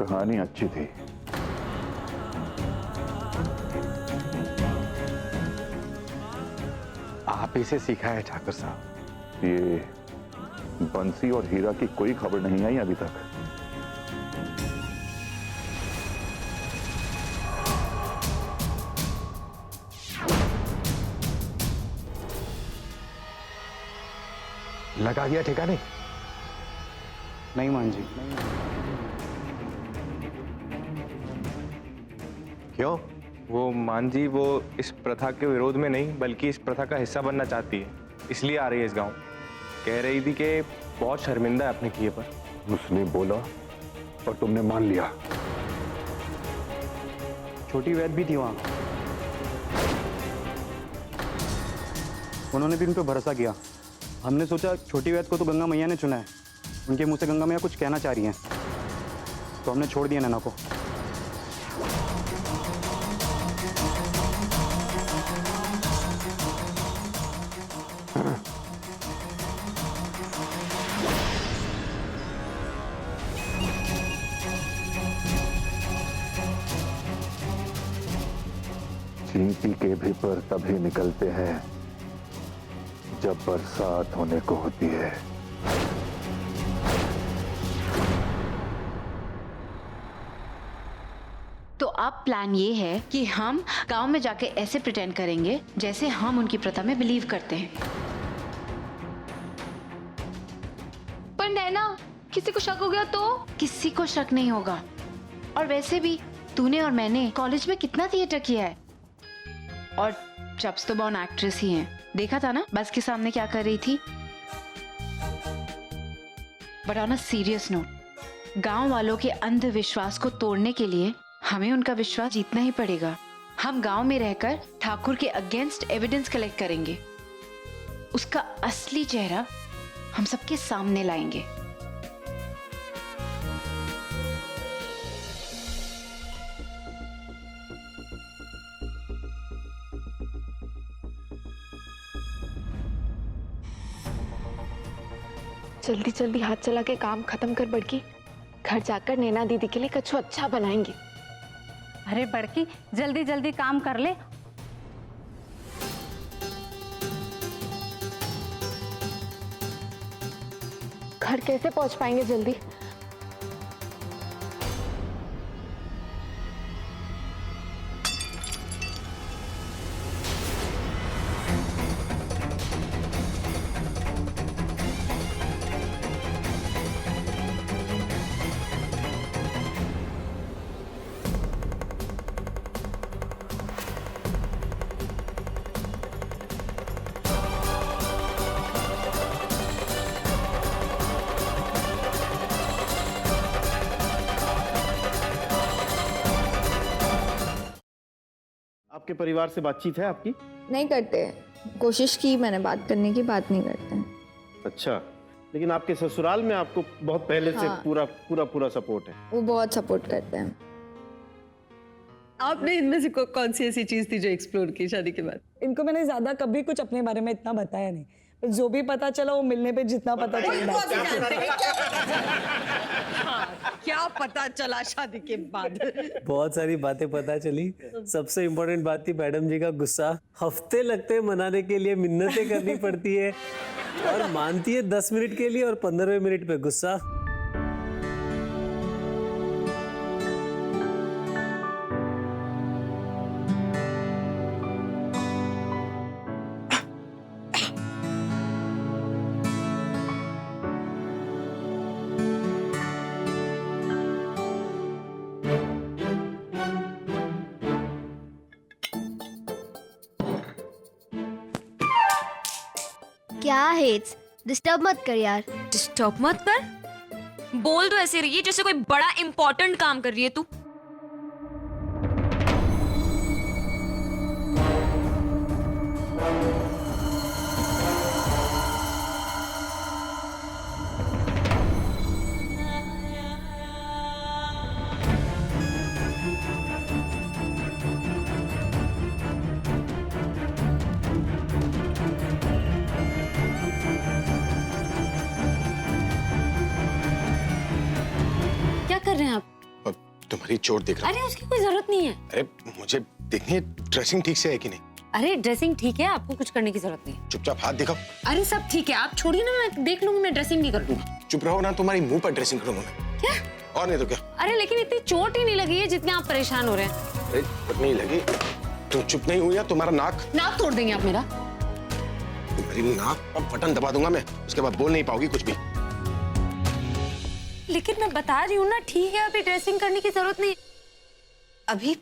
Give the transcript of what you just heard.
कहानी अच्छी थी। आप इसे सीखा है ठाकुर साहब? ये बंसी और हीरा की कोई खबर नहीं आई अभी तक। लगा गया ठिकाने? नहीं मान जी। क्यों? वो मान जी वो इस प्रथा के विरोध में नहीं बल्कि इस प्रथा का हिस्सा बनना चाहती है, इसलिए आ रही है इस गांव। कह रही थी कि बहुत शर्मिंदा है अपने किए पर। उसने बोला और तुमने मान लिया। छोटी वैद भी थी वहां, उन्होंने भी उन पर भरोसा किया। हमने सोचा छोटी वैद को तो गंगा मैया ने चुना है, उनके मुंह से गंगा मैया कुछ कहना चाह रही हैं, तो हमने छोड़ दिया नैना को। चींटी के भी पर तभी निकलते हैं जब बरसात होने को होती है। तो अब प्लान ये है कि हम गांव में जाके ऐसे प्रिटेंड करेंगे जैसे हम उनकी प्रथा में बिलीव करते हैं। पर नैना, किसी को शक हो गया तो? किसी को शक नहीं होगा। और वैसे भी तूने और मैंने कॉलेज में कितना थिएटर किया है, और चब्स तो बॉर्न एक्ट्रेस ही हैं। देखा था ना बस के सामने क्या कर रही थी। But on a serious note, गांव वालों के अंधविश्वास को तोड़ने के लिए हमें उनका विश्वास जीतना ही पड़ेगा। हम गांव में रहकर ठाकुर के अगेंस्ट एविडेंस कलेक्ट करेंगे, उसका असली चेहरा हम सबके सामने लाएंगे। जल्दी जल्दी हाथ चला के काम खत्म कर बड़की, घर जाकर नैना दीदी के लिए कछु अच्छा बनाएंगे। अरे बड़की, जल्दी जल्दी काम कर ले। घर कैसे पहुंच पाएंगे जल्दी? आपके परिवार से बातचीत है आपकी? नहीं करते हैं। कोशिश की मैंने बात करने की, बात नहीं करते हैं। अच्छा, लेकिन आपके ससुराल में आपको बहुत पहले से हाँ। पूरा सपोर्ट है। वो बहुत सपोर्ट करते हैं। आपने इनमें से कौन सी ऐसी चीज थी जो एक्सप्लोर की शादी के बाद? इनको मैंने ज्यादा कभी कुछ अपने बारे में इतना बताया नहीं, पर जो भी पता चला वो मिलने पे जितना पता चला। क्या पता चला शादी के बाद? बहुत सारी बातें पता चली। सबसे इम्पोर्टेंट बात थी मैडम जी का गुस्सा। हफ्ते लगते हैं मनाने के लिए, मिन्नतें करनी पड़ती है, और मानती है 10 मिनट के लिए और 15वें मिनट पे गुस्सा। क्या है? डिस्टर्ब मत कर यार। डिस्टर्ब मत कर? बोल तो ऐसे रही है जैसे कोई बड़ा इंपॉर्टेंट काम कर रही है तू। क्या कर रहे हैं आप? भरी चोट दिख रहा है। अरे उसकी कोई जरूरत नहीं है। अरे मुझे देखनी है ड्रेसिंग ठीक से है कि नहीं। अरे ड्रेसिंग ठीक है, आपको कुछ करने की जरूरत नहीं है। चुपचाप हाथ दिखाओ। अरे सब ठीक है, आप छोड़िए ना, मैं देख लूंगी, मैं ड्रेसिंग नहीं कर दूंगी। चुप रहो ना, तुम्हारी मुंह पर ड्रेसिंग करूंगा मैं। क्या? और नहीं तो क्या। अरे लेकिन इतनी चोट ही नहीं लगी है जितने आप परेशान हो रहे हैं। अरे चोट नहीं लगी, तुम चुप नहीं हुई, तुम्हारा नाक तोड़ देंगे आप मेरा। तुम्हारी नाक पर बटन दबा दूंगा मैं, उसके बाद बोल नहीं पाओगी कुछ भी। लेकिन मैं बता रही हूँ ना, ठीक है, अभी ड्रेसिंग करने की जरूरत नहीं। अभी